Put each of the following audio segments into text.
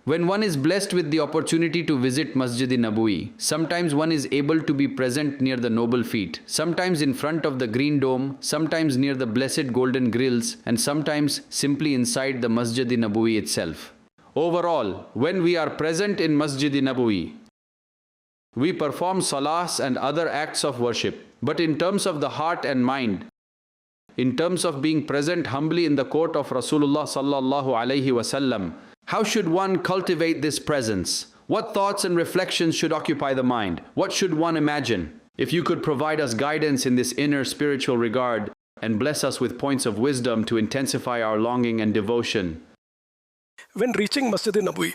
When one is blessed with the opportunity to visit Masjid-e-Nabawi, sometimes one is able to be present near the noble feet, sometimes in front of the green dome, sometimes near the blessed golden grills, and sometimes simply inside the Masjid-e-Nabawi itself. Overall, when we are present in Masjid-e-Nabawi, we perform salahs and other acts of worship. But in terms of the heart and mind, in terms of being present humbly in the court of Rasulullah sallallahu alaihi wasallam, how should one cultivate this presence? What thoughts and reflections should occupy the mind? What should one imagine? If you could provide us guidance in this inner spiritual regard and bless us with points of wisdom to intensify our longing and devotion. When reaching Masjid-e-Nabawi,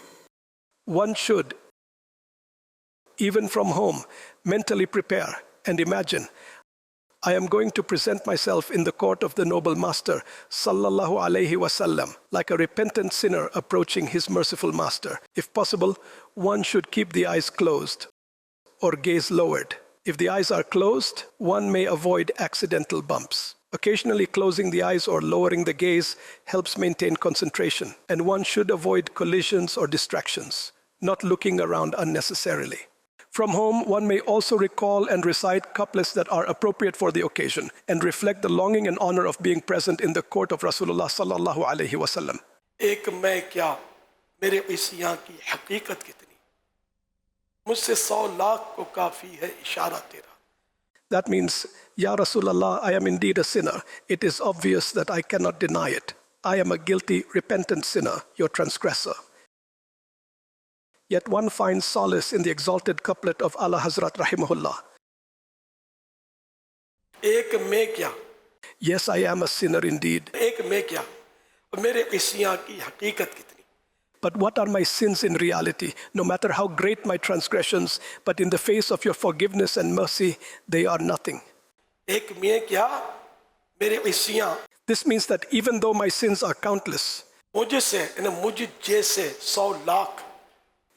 one should, even from home, mentally prepare and imagine, I am going to present myself in the court of the noble master, sallallahu alaihi wasallam, like a repentant sinner approaching his merciful master. If possible, one should keep the eyes closed or gaze lowered. If the eyes are closed, one may avoid accidental bumps. Occasionally closing the eyes or lowering the gaze helps maintain concentration, and one should avoid collisions or distractions, not looking around unnecessarily. From home, one may also recall and recite couplets that are appropriate for the occasion and reflect the longing and honor of being present in the court of Rasulullah sallallahu alaihi wasallam. एक मैं क्या मेरे इसियां की हकीकत कितनी मुझसे 100 लाख को काफी है इशारा तेरा. That means, Ya Rasulullah, I am indeed a sinner. It is obvious that I cannot deny it. I am a guilty, repentant sinner, your transgressor. Yet one finds solace in the exalted couplet of Allah Hazrat Rahimahullah. एक मैं क्या Yes, I am a sinner indeed. एक मैं क्या मेरे इसियां की हकीकत कितनी. But what are my sins in reality? No matter how great my transgressions, but in the face of your forgiveness and mercy, they are nothing. एक मैं क्या मेरे इसियां. This means that even though my sins are countless, मुझसे मुझ जैसे 100 lakh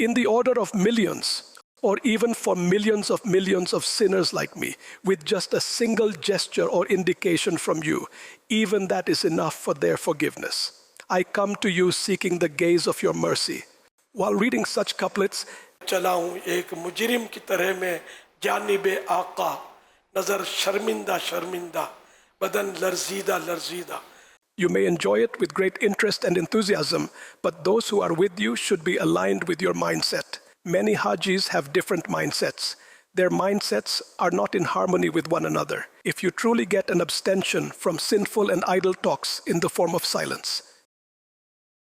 in the order of millions, or even for millions of sinners like me, with just a single gesture or indication from you, even that is enough for their forgiveness. I come to you seeking the gaze of your mercy. While reading such couplets, चला हूँ एक मुजरिम की तरह मैं जानिबे आका नजर शर्मिंदा शर्मिंदा बदन लर्जीदा लर्जीदा. you may enjoy it with great interest and enthusiasm, but those who are with you should be aligned with your mindset. Many Hajis have different mindsets. Their mindsets are not in harmony with one another. If you truly get an abstention from sinful and idle talks in the form of silence,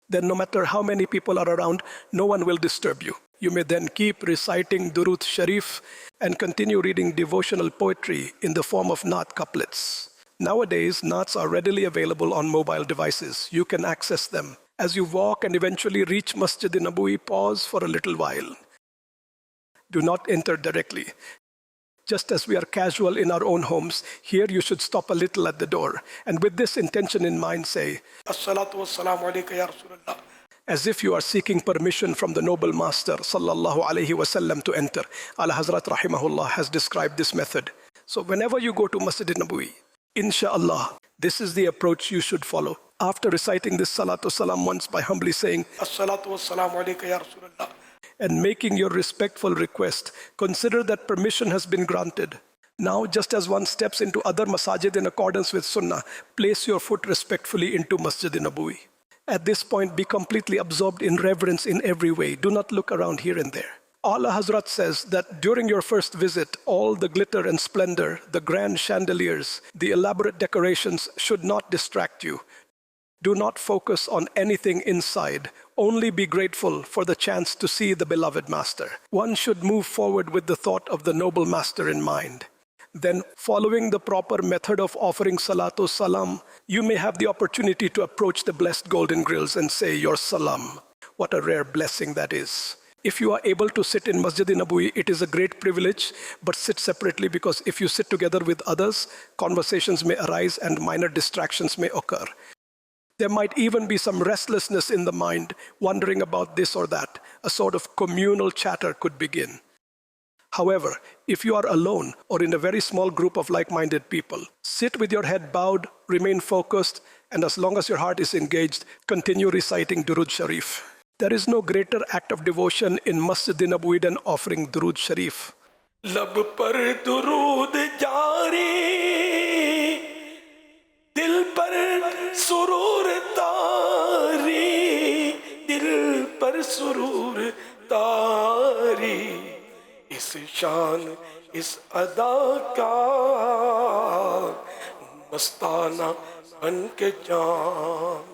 then no matter how many people are around, no one will disturb you. You may then keep reciting Durud Sharif and continue reading devotional poetry in the form of Naat couplets. Nowadays, Naats are readily available on mobile devices. You can access them. As you walk and eventually reach Masjid-e-Nabawi, pause for a little while. Do not enter directly. Just as we are casual in our own homes, here you should stop a little at the door. And with this intention in mind, say, As-salatu was-salamu alayka ya Rasulullah. As if you are seeking permission from the noble master, sallallahu alayhi wasallam, to enter. Allah Hazrat Rahimahullah has described this method. So whenever you go to Masjid-e-Nabawi, Insha'Allah, this is the approach you should follow. After reciting this salatu salam once by humbly saying, As-salatu was-salamu alayka ya Rasulullah, and making your respectful request, consider that permission has been granted. Now, just as one steps into other masajid in accordance with Sunnah, place your foot respectfully into Masjid-e-Nabawi. At this point, be completely absorbed in reverence in every way. Do not look around here and there. Allah Hazrat says that during your first visit, all the glitter and splendor, the grand chandeliers, the elaborate decorations should not distract you. Do not focus on anything inside. Only be grateful for the chance to see the beloved Master. One should move forward with the thought of the noble Master in mind. Then, following the proper method of offering salatu salam, you may have the opportunity to approach the blessed golden grills and say your salam. What a rare blessing that is. If you are able to sit in Masjid-e-Nabawi, it is a great privilege, but sit separately, because if you sit together with others, conversations may arise and minor distractions may occur. There might even be some restlessness in the mind, wondering about this or that. A sort of communal chatter could begin. However, if you are alone or in a very small group of like-minded people, sit with your head bowed, remain focused, and as long as your heart is engaged, continue reciting Durud Sharif. There is no greater act of devotion in Masjid Nabawi than offering Durood Sharif. लब पर दुरूद जारी, दिल पर सुरूर तारी, दिल पर सुरूर तारी, इस शान इस अदा का मस्ताना बन के जान।